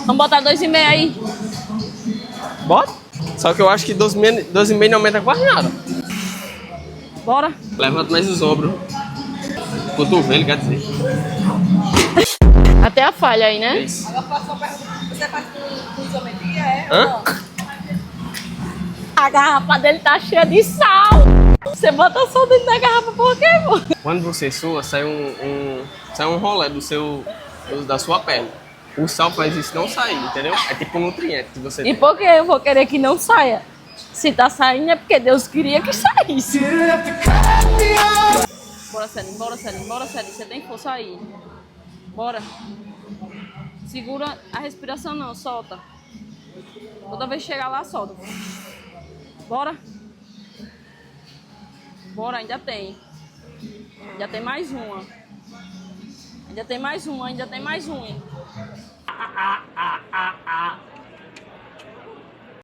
Vamos botar 2,5 aí. Bota. Só que eu acho que 12,5 não aumenta quase nada. Bora. Levanta mais os ombros. Cotovelo, quer dizer. Até a falha aí, né? É isso. Agora faço uma pergunta. Você faz com isometria, é? Hã? A garrafa dele tá cheia de sal. Você bota sal dentro da garrafa por quê, pô? Quando você sua, sai sai um rolê da sua pele. O sal faz isso não sair, entendeu? É tipo um nutriente que você E tem. por que eu vou querer que não saia? Se tá saindo é porque Deus queria que saísse. Bora, Céline, bora, Céline, bora, Céline. Você tem força aí. Bora. Segura a respiração não, solta. Toda vez que chegar lá, solta. Bora. Bora, ainda tem. Ainda tem mais uma. Ainda tem mais uma, ainda tem mais uma.